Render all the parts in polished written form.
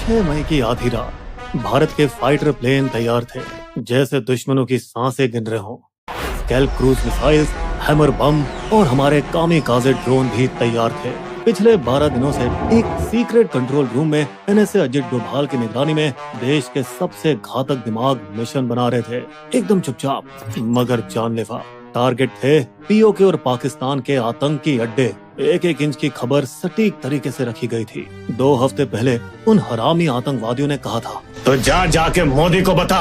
6 मई की आधी रात भारत के फाइटर प्लेन तैयार थे, जैसे दुश्मनों की सांसें गिन रहे हों। स्कैल्प क्रूज मिसाइल्स, हैमर बम और हमारे कामिकाज़े ड्रोन भी तैयार थे। पिछले 12 दिनों से एक सीक्रेट कंट्रोल रूम में NSA अजित डोभाल की निगरानी में देश के सबसे घातक दिमाग मिशन बना रहे थे, एकदम चुपचाप मगर जानलेवा। टारगेट थे POK और पाकिस्तान के आतंकी अड्डे। एक एक इंच की खबर सटीक तरीके से रखी गई थी। 2 हफ्ते पहले उन हरामी आतंकवादियों ने कहा था, तो जाके मोदी को बता।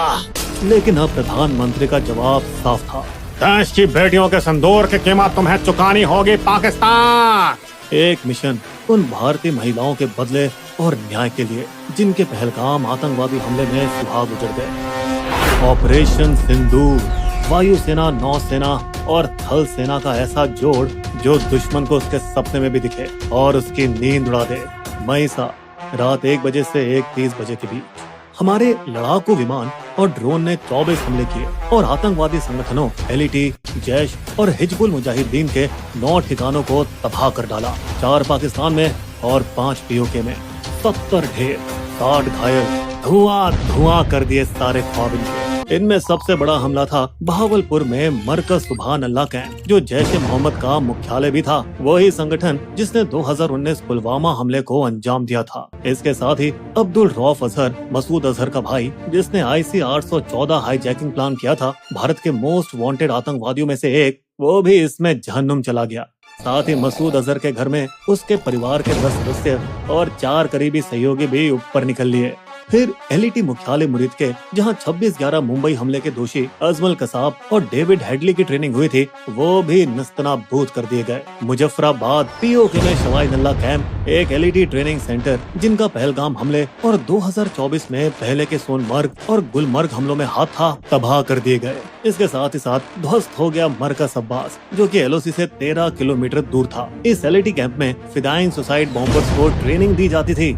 लेकिन अब प्रधानमंत्री का जवाब साफ था, देश की बेटियों के संदूर की कीमत तुम्हें चुकानी होगी पाकिस्तान। एक मिशन उन भारतीय महिलाओं के बदले और न्याय के लिए, जिनके पहलगाम आतंकवादी हमले में सुहाग उजड़ गए। ऑपरेशन सिंदूर, वायुसेना, नौसेना और थल सेना का ऐसा जोड़ जो दुश्मन को उसके सपने में भी दिखे और उसकी नींद उड़ा दे। मई रात 1 बजे से 1:30 बजे के बीच हमारे लड़ाकू विमान और ड्रोन ने 24 हमले किए और आतंकवादी संगठनों LET, जैश और हिजबुल मुजाहिदीन के 9 ठिकानों को तबाह कर डाला। 4 पाकिस्तान में और 5 POK में। 70 ढेर, 60 घायल, धुआं कर दिए सारे ख्वाब इनके। इनमें सबसे बड़ा हमला था बहावलपुर में मरकज सुभान अल्लाह कैंप, जो जैश ए मोहम्मद का मुख्यालय भी था। वही संगठन जिसने 2019 पुलवामा हमले को अंजाम दिया था। इसके साथ ही अब्दुल रऊफ अजहर, मसूद अजहर का भाई, जिसने IC 814 हाईजैकिंग प्लान किया था, भारत के मोस्ट वांटेड आतंकवादियों में से एक, वो भी इसमें जहन्नुम चला गया। साथ ही मसूद अजहर के घर में उसके परिवार के 10 सदस्य और 4 करीबी सहयोगी भी ऊपर निकल लिए। फिर LET मुख्यालय मुरीद के, जहां 26/11 मुंबई हमले के दोषी अजमल कसाब और डेविड हेडली की ट्रेनिंग हुई थी, वो भी नस्तनाबूद कर दिए गए। मुजफ्फराबाद POK में शवाई नल्ला कैंप, एक LET ट्रेनिंग सेंटर, जिनका पहलगाम हमले और 2024 में पहले के सोनमर्ग और गुलमर्ग हमलों में हाथ था, तबाह कर दिए गए। इसके साथ ही साथ ध्वस्त हो गया मरकज अब्बास, जो कि LOC से 13 किलोमीटर दूर था। इस LET कैंप में फिदाइन सुसाइड बॉम्बर्स को ट्रेनिंग दी जाती थी।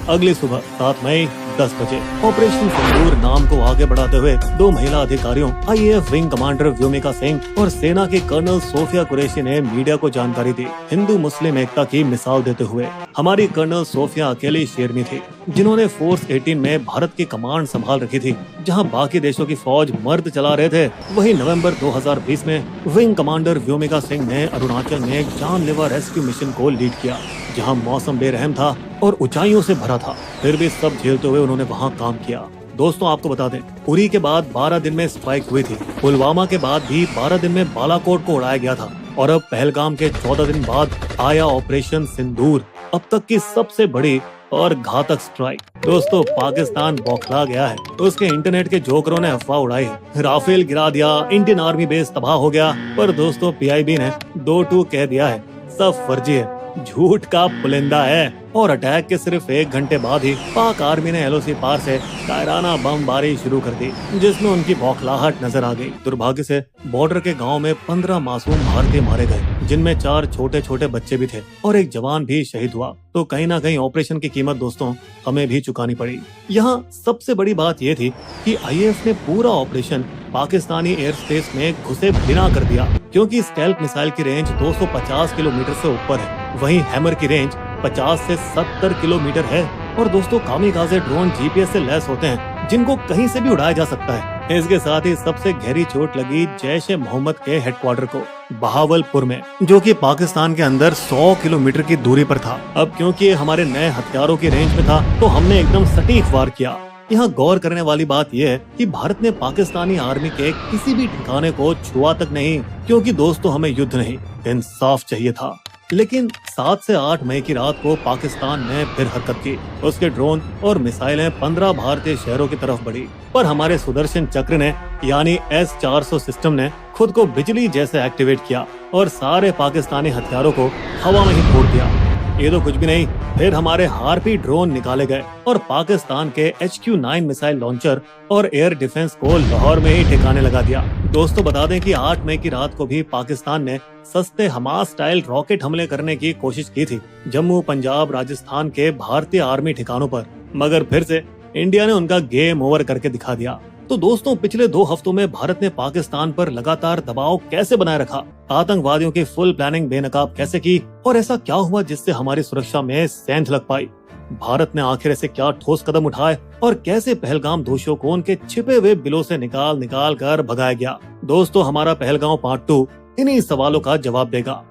अगली सुबह 7 मई 10 बजे ऑपरेशन सिंदूर नाम को आगे बढ़ाते हुए 2 महिला अधिकारियों, IAF wing commander Vyomika Singh और सेना के कर्नल सोफिया कुरैशी ने मीडिया को जानकारी दी, हिंदू मुस्लिम एकता की मिसाल देते हुए। हमारी कर्नल सोफिया अकेली शेरनी थी, जिन्होंने फोर्स 18 में भारत की कमांड संभाल रखी थी, जहां बाकी देशों की फौज मर्द चला रहे थे। वही नवंबर 2020 में विंग कमांडर व्योमिका सिंह ने अरुणाचल में एक जानलेवा रेस्क्यू मिशन को लीड किया, जहां मौसम बेरहम था और ऊंचाइयों से भरा था। फिर भी सब झेलते हुए उन्होंने वहां काम किया। दोस्तों, आपको बता दें, उरी के बाद 12 दिन में स्ट्राइक हुई थी। पुलवामा के बाद भी 12 दिन में बालाकोट को उड़ाया गया था और अब पहलगाम के 14 दिन बाद आया ऑपरेशन सिंदूर, अब तक की सबसे बड़ी और घातक स्ट्राइक। दोस्तों, पाकिस्तान बौखला गया है। उसके इंटरनेट के जोकरों ने अफवाह उड़ाई है, राफेल गिरा दिया, इंडियन आर्मी बेस तबाह हो गया। पर दोस्तों, PIB ने 2-2 कह दिया है, सब फर्जी है, झूठ का पुलिंदा है। और अटैक के सिर्फ 1 घंटे बाद ही पाक आर्मी ने LOC पार से कायराना बमबारी शुरू कर दी, जिसमें उनकी बौखलाहट नजर आ गई। दुर्भाग्य से बॉर्डर के गांव में 15 मासूम भारतीय मारे गए, जिनमें 4 छोटे छोटे बच्चे भी थे और एक जवान भी शहीद हुआ। तो कहीं ना कहीं ऑपरेशन की कीमत दोस्तों हमें भी चुकानी पड़ी। यहाँ सबसे बड़ी बात ये थी कि IAF ने पूरा ऑपरेशन पाकिस्तानी एयर स्पेस में घुसे बिना कर दिया, क्योंकि स्कैल्प मिसाइल की रेंज 250 किलोमीटर से ऊपर है। वहीं हैमर की रेंज 50 से 70 किलोमीटर है। और दोस्तों, कामिकाज़े ड्रोन GPS से लैस होते हैं, जिनको कहीं से भी उड़ाया जा सकता है। इसके साथ ही सबसे गहरी चोट लगी जैश ए मोहम्मद के हेडक्वार्टर को बहावलपुर में, जो कि पाकिस्तान के अंदर 100 किलोमीटर की दूरी पर था। अब क्योंकि ये हमारे नए हथियारों की रेंज में था, तो हमने एकदम सटीक वार किया। यहाँ गौर करने वाली बात यह है कि भारत ने पाकिस्तानी आर्मी के किसी भी ठिकाने को छुआ तक नहीं, क्योंकि दोस्तों हमें युद्ध नहीं, इंसाफ चाहिए था। लेकिन 7 से 8 मई की रात को पाकिस्तान ने फिर हरकत की। उसके ड्रोन और मिसाइलें 15 भारतीय शहरों की तरफ बढ़ी, पर हमारे सुदर्शन चक्र ने यानी S-400 सिस्टम ने खुद को बिजली जैसे एक्टिवेट किया और सारे पाकिस्तानी हथियारों को हवा में ही फोड़ दिया। ये तो कुछ भी नहीं, फिर हमारे हार्पी ड्रोन निकाले गए और पाकिस्तान के HQ-9 मिसाइल लॉन्चर और एयर डिफेंस को लाहौर में ही ठिकाने लगा दिया। दोस्तों, बता दें कि 8 मई की रात को भी पाकिस्तान ने सस्ते हमास स्टाइल रॉकेट हमले करने की कोशिश की थी जम्मू, पंजाब, राजस्थान के भारतीय आर्मी ठिकानों पर, मगर फिर से इंडिया ने उनका गेम ओवर करके दिखा दिया। तो दोस्तों, पिछले 2 हफ्तों में भारत ने पाकिस्तान पर लगातार दबाव कैसे बनाए रखा, आतंकवादियों की फुल प्लानिंग बेनकाब कैसे की और ऐसा क्या हुआ जिससे हमारी सुरक्षा में सेंध लग पाई, भारत ने आखिर ऐसे क्या ठोस कदम उठाए और कैसे पहलगाम दोषियों को उनके छिपे हुए बिलों से निकाल निकाल कर भगाया गया। दोस्तों, हमारा पहलगाम पार्ट 2 इन्हीं सवालों का जवाब देगा।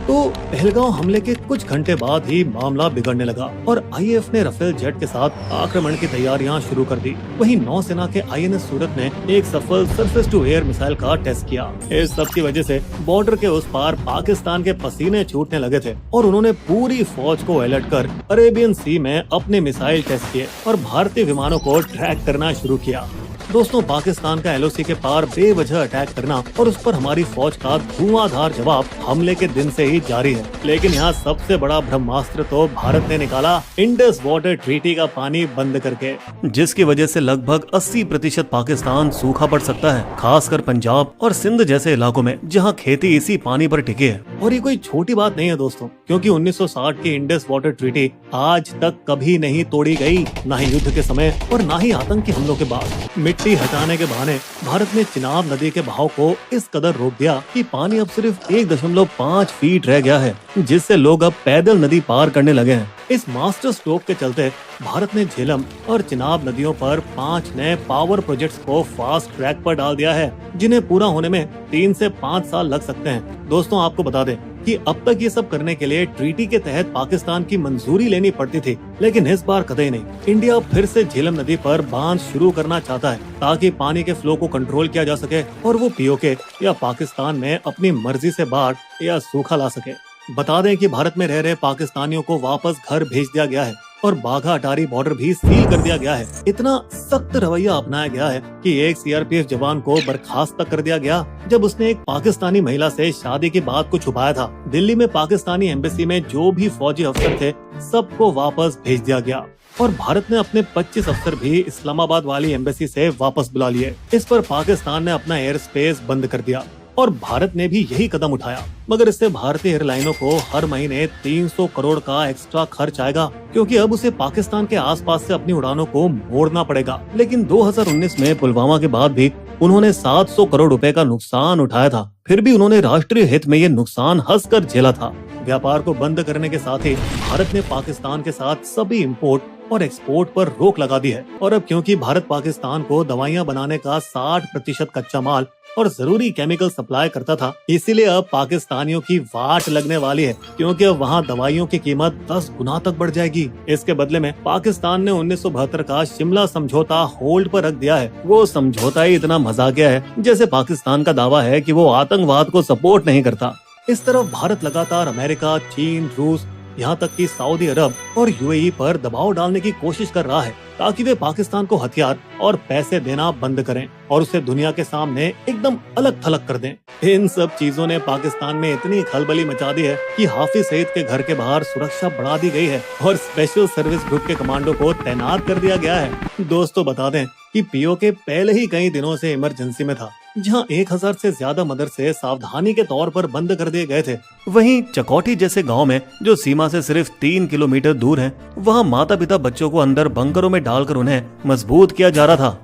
तो पहलगाम हमले के कुछ घंटे बाद ही मामला बिगड़ने लगा और आईएएफ ने राफेल जेट के साथ आक्रमण की तैयारियां शुरू कर दी। वहीं नौसेना के आईएनएस सूरत ने एक सफल सरफेस टू एयर मिसाइल का टेस्ट किया। इस सब की वजह से बॉर्डर के उस पार पाकिस्तान के पसीने छूटने लगे थे और उन्होंने पूरी फौज को अलर्ट कर अरेबियन सी में अपने मिसाइल टेस्ट किए और भारतीय विमानों को ट्रैक करना शुरू किया। दोस्तों, पाकिस्तान का एलओसी के पार बेवजह अटैक करना और उस पर हमारी फौज का धुआंधार जवाब हमले के दिन से ही जारी है। लेकिन यहाँ सबसे बड़ा ब्रह्मास्त्र तो भारत ने निकाला इंडस वाटर ट्रीटी का पानी बंद करके, जिसकी वजह से लगभग 80% पाकिस्तान सूखा पड़ सकता है, खासकर पंजाब और सिंध जैसे इलाकों में जहाँ खेती इसी पानी पर टिकी है। और ये कोई छोटी बात नहीं है दोस्तों, क्योंकि 1960 की इंडस वाटर ट्रीटी आज तक कभी नहीं तोड़ी गई, न ही युद्ध के समय और न ही आतंकी हमलों के बाद। मिट्टी हटाने के बहाने भारत ने चिनाब नदी के बहाव को इस कदर रोक दिया कि पानी अब सिर्फ 1.5 फीट रह गया है, जिससे लोग अब पैदल नदी पार करने लगे हैं। इस मास्टर स्ट्रोक के चलते भारत ने झेलम और चिनाब नदियों पर 5 नए पावर प्रोजेक्ट्स को फास्ट ट्रैक पर डाल दिया है, जिन्हें पूरा होने में 3 से 5 साल लग सकते हैं। दोस्तों, आपको बता दें कि अब तक ये सब करने के लिए ट्रीटी के तहत पाकिस्तान की मंजूरी लेनी पड़ती थी, लेकिन इस बार कतई नहीं। इंडिया फिर से झेलम नदी पर बांध शुरू करना चाहता है ताकि पानी के फ्लो को कंट्रोल किया जा सके और वो पीओके या पाकिस्तान में अपनी मर्जी से बाढ़ या सूखा ला सके। बता दें कि भारत में रह रहे पाकिस्तानियों को वापस घर भेज दिया गया है और बाघा अटारी बॉर्डर भी सील कर दिया गया है। इतना सख्त रवैया अपनाया गया है कि एक सीआरपीएफ जवान को बर्खास्त तक कर दिया गया जब उसने एक पाकिस्तानी महिला से शादी की बात को छुपाया था। दिल्ली में पाकिस्तानी एम्बेसी में जो भी फौजी अफसर थे, सबको वापस भेज दिया गया और भारत ने अपने 25 अफसर भी इस्लामाबाद वाली एम्बेसी से वापस बुला लिए। इस पर पाकिस्तान ने अपना एयर स्पेस बंद कर दिया और भारत ने भी यही कदम उठाया, मगर इससे भारतीय एयरलाइनों को हर महीने 300 करोड़ का एक्स्ट्रा खर्च आएगा, क्योंकि अब उसे पाकिस्तान के आसपास से अपनी उड़ानों को मोड़ना पड़ेगा। लेकिन 2019 में पुलवामा के बाद भी उन्होंने 700 करोड़ रुपए का नुकसान उठाया था, फिर भी उन्होंने राष्ट्रीय हित में ये नुकसान हंसकर झेला था। व्यापार को बंद करने के साथ ही भारत ने पाकिस्तान के साथ सभी इंपोर्ट और एक्सपोर्ट पर रोक लगा दी है। और अब क्योंकि भारत पाकिस्तान को दवाइयां बनाने का 60% कच्चा माल और जरूरी केमिकल सप्लाई करता था, इसीलिए अब पाकिस्तानियों की वाट लगने वाली है, क्योंकि अब वहाँ दवाइयों की कीमत 10 गुना तक बढ़ जाएगी। इसके बदले में पाकिस्तान ने 1972 का शिमला समझौता होल्ड पर रख दिया है। वो समझौता ही इतना मजाकिया है, जैसे पाकिस्तान का दावा है कि वो आतंकवाद को सपोर्ट नहीं करता। इस तरफ भारत लगातार अमेरिका, चीन, रूस, यहाँ तक कि सऊदी अरब और यूएई पर दबाव डालने की कोशिश कर रहा है ताकि वे पाकिस्तान को हथियार और पैसे देना बंद करें और उसे दुनिया के सामने एकदम अलग थलग कर दें। इन सब चीजों ने पाकिस्तान में इतनी खलबली मचा दी है कि हाफिज सईद के घर के बाहर सुरक्षा बढ़ा दी गई है और स्पेशल सर्विस ग्रुप के कमांडो को तैनात कर दिया गया है। दोस्तों, बता दें कि पीओके पहले ही कई दिनों से इमरजेंसी में था, जहां 1000 से ज्यादा मदरसे सावधानी के तौर पर बंद कर दिए गए थे। वहीं चकोटी जैसे गांव में, जो सीमा से सिर्फ 3 किलोमीटर दूर है, वहां माता पिता बच्चों को अंदर बंकरों में डालकर उन्हें मजबूत किया जा रहा था।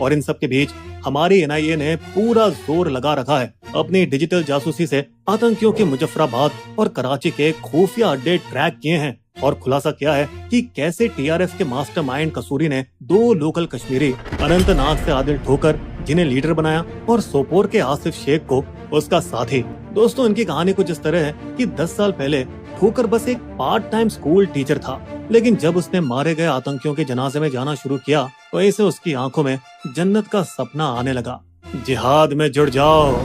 और इन सब के बीच हमारी एनआईए ने पूरा जोर लगा रखा है अपनी डिजिटल जासूसी से आतंकियों के मुजफ्फराबाद और कराची के खुफिया अड्डे ट्रैक किए हैं और खुलासा किया है कि कैसे टीआरएफ के मास्टरमाइंड कसूरी ने 2 लोकल कश्मीरी अनंतनाग से आदिल ठोकर जिन्हें लीडर बनाया और सोपोर के आसिफ शेख को उसका साथी। दोस्तों, इनकी कहानी कुछ इस तरह है कि 10 साल पहले ठोकर बस एक पार्ट टाइम स्कूल टीचर था, लेकिन जब उसने मारे गए आतंकियों के जनाजे में जाना शुरू किया, वहीं से उसकी आंखों में जन्नत का सपना आने लगा। जिहाद में जुड़ जाओ।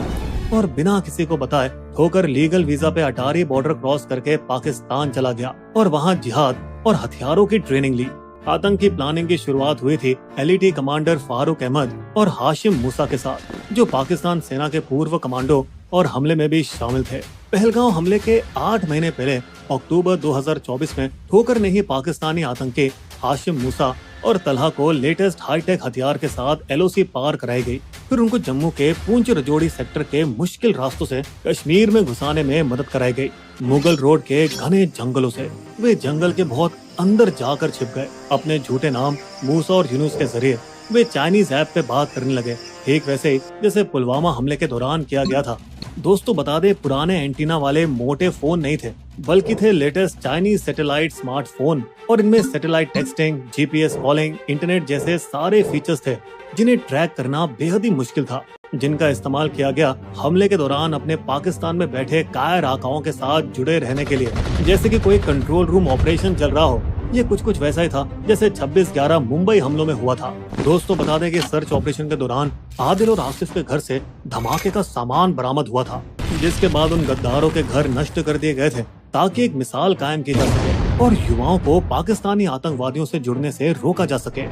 और बिना किसी को बताए ठोकर लीगल वीजा पे अटारी बॉर्डर क्रॉस करके पाकिस्तान चला गया और वहाँ जिहाद और हथियारों की ट्रेनिंग ली। आतंकी प्लानिंग की शुरुआत हुई थी एलईटी कमांडर फारूक अहमद और हाशिम मूसा के साथ, जो पाकिस्तान सेना के पूर्व कमांडो और हमले में भी शामिल थे। पहलगाम हमले के 8 महीने पहले अक्टूबर 2024 में ठोकर ने ही पाकिस्तानी आतंकी हाशिम मूसा और तलहा को लेटेस्ट हाईटेक हथियार के साथ एलओसी पार कराई गई। फिर उनको जम्मू के पूंछ रजौड़ी सेक्टर के मुश्किल रास्तों से कश्मीर में घुसाने में मदद कराई गई। मुगल रोड के घने जंगलों से वे जंगल के बहुत अंदर जाकर छिप गए। अपने झूठे नाम मूसा और यूनुस के जरिए वे चाइनीज ऐप पे बात करने लगे, ठीक वैसे ही जैसे पुलवामा हमले के दौरान किया गया था। दोस्तों, बता दे, पुराने एंटीना वाले मोटे फोन नहीं थे, बल्कि थे लेटेस्ट चाइनीज सैटेलाइट स्मार्टफोन, और इनमें satellite texting, GPS calling, internet जैसे सारे फीचर्स थे जिन्हें ट्रैक करना बेहद ही मुश्किल था, जिनका इस्तेमाल किया गया हमले के दौरान अपने पाकिस्तान में बैठे कायर आकाओं के साथ जुड़े रहने के लिए, जैसे कि कोई कंट्रोल रूम ऑपरेशन चल रहा हो। ये कुछ वैसा ही था जैसे 26/11 मुंबई हमलों में हुआ था। दोस्तों बता दें कि सर्च ऑपरेशन के दौरान आदिल और आसिफ के घर से धमाके का सामान बरामद हुआ था, जिसके बाद उन गद्दारों के घर नष्ट कर दिए गए थे ताकि एक मिसाल कायम की जा सके और युवाओं को पाकिस्तानी आतंकवादियों से जुड़ने से रोका जा सके।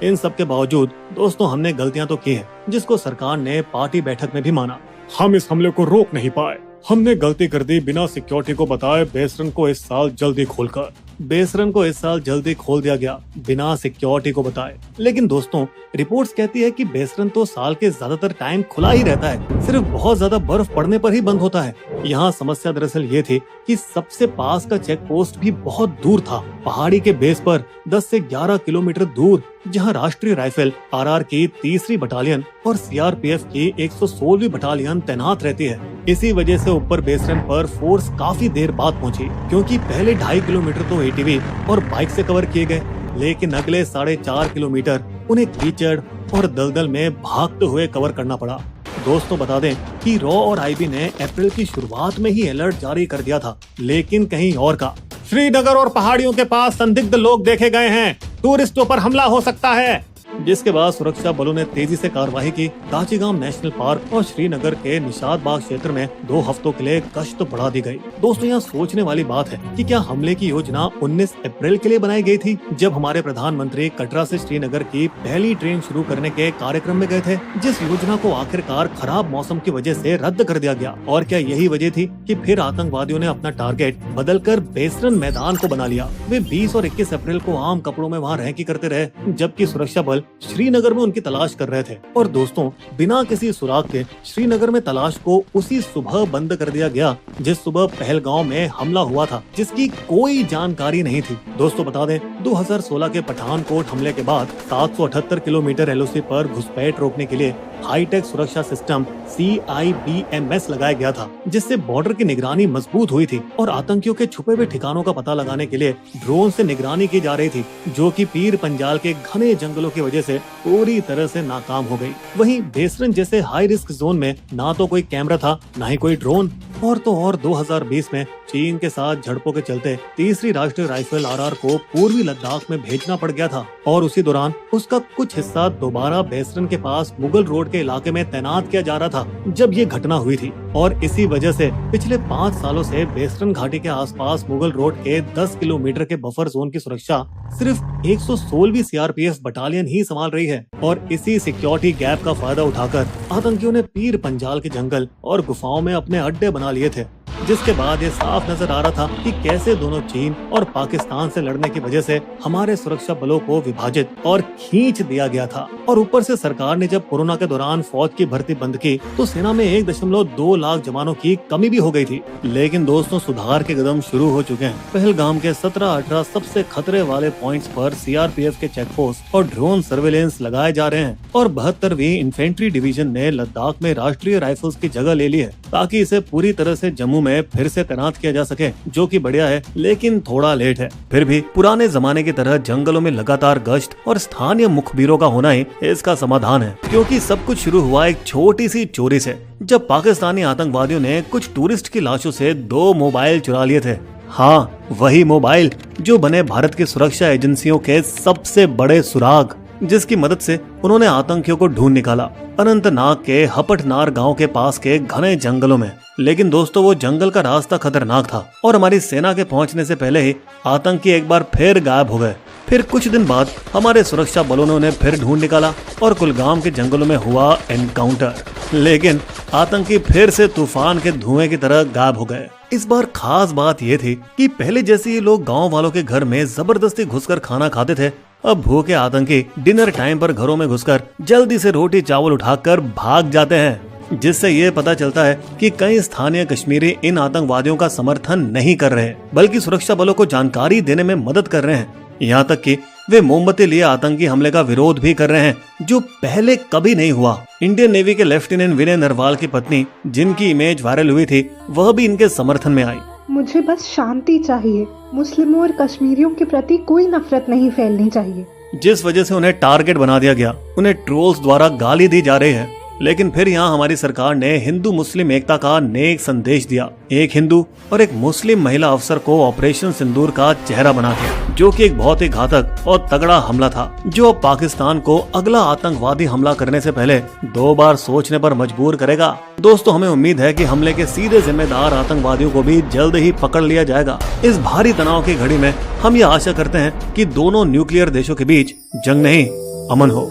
इन सब के बावजूद दोस्तों हमने गलतियां तो की है, जिसको सरकार ने पार्टी बैठक में भी माना। हम इस हमले को रोक नहीं पाए। हमने गलती कर दी बिना सिक्योरिटी को बताए बेसरन को इस साल जल्दी खोलकर। बेसरन को इस साल जल्दी खोल दिया गया बिना सिक्योरिटी को बताए। लेकिन दोस्तों रिपोर्ट्स कहती है कि बेसरन तो साल के ज्यादातर टाइम खुला ही रहता है, सिर्फ बहुत ज्यादा बर्फ पड़ने पर ही बंद होता है। यहाँ समस्या दरअसल ये थी कि सबसे पास का चेक पोस्ट भी बहुत दूर था, पहाड़ी के बेस पर 10 से 11 किलोमीटर दूर, जहाँ राष्ट्रीय राइफल आरआर की 3री बटालियन और सीआरपीएफ की 116वीं बटालियन तैनात रहती है। इसी वजह से ऊपर बेसरन पर फोर्स काफी देर बाद पहुंची, क्योंकि पहले 2.5 किलोमीटर तो एटीवी और बाइक से कवर किए गए, लेकिन अगले 4.5 किलोमीटर उन्हें कीचड़ और दलदल में भागते हुए कवर करना पड़ा। दोस्तों बता दें कि रॉ और आईबी ने अप्रैल की शुरुआत में ही अलर्ट जारी कर दिया था, लेकिन कहीं और का। श्रीनगर और पहाड़ियों के पास संदिग्ध लोग देखे गए हैं, टूरिस्टों पर हमला हो सकता है। जिसके बाद सुरक्षा बलों ने तेजी से कार्रवाई की। दाचीगाम नेशनल पार्क और श्रीनगर के निशात बाग क्षेत्र में 2 हफ्तों के लिए गश्त बढ़ा दी गई। दोस्तों यहाँ सोचने वाली बात है कि क्या हमले की योजना 19 अप्रैल के लिए बनाई गई थी, जब हमारे प्रधानमंत्री कटरा से श्रीनगर की पहली ट्रेन शुरू करने के कार्यक्रम में गए थे, जिस योजना को आखिरकार खराब मौसम की वजह से रद्द कर दिया गया। और क्या यही वजह थी कि फिर आतंकवादियों ने अपना टारगेट बदलकर बेसरन मैदान को बना लिया। वे 20 और 21 अप्रैल को आम कपड़ों में वहाँ रहकी करते रहे, जबकि सुरक्षा बल श्रीनगर में उनकी तलाश कर रहे थे। और दोस्तों बिना किसी सुराग के श्रीनगर में तलाश को उसी सुबह बंद कर दिया गया जिस सुबह पहलगांव में हमला हुआ था, जिसकी कोई जानकारी नहीं थी। दोस्तों बता दें 2016 के पठानकोट हमले के बाद 778 किलोमीटर एलओसी पर घुसपैठ रोकने के लिए हाईटेक सुरक्षा सिस्टम CIBMS लगाया गया था, जिससे बॉर्डर की निगरानी मजबूत हुई थी और आतंकियों के छुपे हुए ठिकानों का पता लगाने के लिए ड्रोन से निगरानी की जा रही थी, जो कि पीर पंजाल के घने जंगलों की वजह से पूरी तरह से नाकाम हो गई। वहीं बेसरन जैसे हाई रिस्क जोन में ना तो कोई कैमरा था, ना ही कोई ड्रोन, और तो और 2020 में चीन के साथ झड़पों के चलते 3री राष्ट्रीय राइफल आरआर को पूर्वी लद्दाख में भेजना पड़ गया था, और उसी दौरान उसका कुछ हिस्सा दोबारा बेसरन के पास मुगल रोड के इलाके में तैनात किया जा रहा था जब ये घटना हुई थी। और इसी वजह से पिछले 5 सालों से बेसरन घाटी के आसपास मुगल रोड के 10 किलोमीटर के बफर जोन की सुरक्षा सिर्फ 116वीं सीआरपीएफ बटालियन ही संभाल रही है। और इसी सिक्योरिटी गैप का फायदा उठाकर आतंकियों ने पीर पंजाल के जंगल और गुफाओं में अपने अड्डे बना लिए थे, जिसके बाद ये साफ नजर आ रहा था कि कैसे दोनों चीन और पाकिस्तान से लड़ने की वजह से हमारे सुरक्षा बलों को विभाजित और खींच दिया गया था। और ऊपर से सरकार ने जब कोरोना के दौरान फौज की भर्ती बंद की तो सेना में 1.2 लाख जवानों की कमी भी हो गई थी। लेकिन दोस्तों सुधार के कदम शुरू हो चुके हैं। पहलगाम के 17-18 सबसे खतरे वाले पॉइंट्स पर सीआरपीएफ के चेक पोस्ट और ड्रोन सर्वेलेंस लगाए जा रहे हैं, और 72वीं इन्फेंट्री डिवीजन ने लद्दाख में राष्ट्रीय राइफल्स की जगह ले ली है, ताकि इसे पूरी तरह से जम्मू में फिर से तैनात किया जा सके, जो कि बढ़िया है, लेकिन थोड़ा लेट है। फिर भी पुराने जमाने की तरह जंगलों में लगातार गश्त और स्थानीय मुखबिरों का होना ही इसका समाधान है, क्योंकि सब कुछ शुरू हुआ एक छोटी सी चोरी से, जब पाकिस्तानी आतंकवादियों ने कुछ टूरिस्ट की लाशों से 2 मोबाइल चुरा लिए थे। हाँ, वही मोबाइल जो बने भारत की सुरक्षा एजेंसियों के सबसे बड़े सुराग, जिसकी मदद से उन्होंने आतंकियों को ढूंढ निकाला अनंतनाग के हपटनार गांव के पास के घने जंगलों में। लेकिन दोस्तों वो जंगल का रास्ता खतरनाक था और हमारी सेना के पहुंचने से पहले ही आतंकी एक बार फिर गायब हो गए। फिर कुछ दिन बाद हमारे सुरक्षा बलों ने उन्हें फिर ढूंढ निकाला और कुलगाम के जंगलों में हुआ एनकाउंटर, लेकिन आतंकी फिर से तूफान के धुएं की तरह गायब हो गए। इस बार खास बात ये थी कि पहले जैसे ये लोग गांव वालों के घर में जबरदस्ती घुसकर खाना खाते थे, अब भूखे आतंकी डिनर टाइम पर घरों में घुसकर जल्दी से रोटी चावल उठाकर भाग जाते हैं, जिससे ये पता चलता है कि कई स्थानीय कश्मीरी इन आतंकवादियों का समर्थन नहीं कर रहे, बल्कि सुरक्षा बलों को जानकारी देने में मदद कर रहे हैं। यहाँ तक कि वे मोमबत्ती लिए आतंकी हमले का विरोध भी कर रहे हैं, जो पहले कभी नहीं हुआ। इंडियन नेवी के लेफ्टिनेंट विनय नरवाल की पत्नी, जिनकी इमेज वायरल हुई थी, वह भी इनके समर्थन में आई। मुझे बस शांति चाहिए, मुस्लिमों और कश्मीरियों के प्रति कोई नफरत नहीं फैलनी चाहिए। जिस वजह से उन्हें टारगेट बना दिया गया, उन्हें ट्रोल्स द्वारा गाली दी जा रही है। लेकिन फिर यहाँ हमारी सरकार ने हिंदू मुस्लिम एकता का नेक संदेश दिया। एक हिंदू और एक मुस्लिम महिला अफसर को ऑपरेशन सिंदूर का चेहरा बना दिया, जो कि एक बहुत ही घातक और तगड़ा हमला था, जो अब पाकिस्तान को अगला आतंकवादी हमला करने से पहले 2 बार सोचने पर मजबूर करेगा। दोस्तों, हमें उम्मीद है कि हमले के सीधे जिम्मेदार आतंकवादियों को भी जल्द ही पकड़ लिया जाएगा। इस भारी तनाव की घड़ी में हम ये आशा करते हैं कि दोनों न्यूक्लियर देशों के बीच जंग नहीं, अमन हो।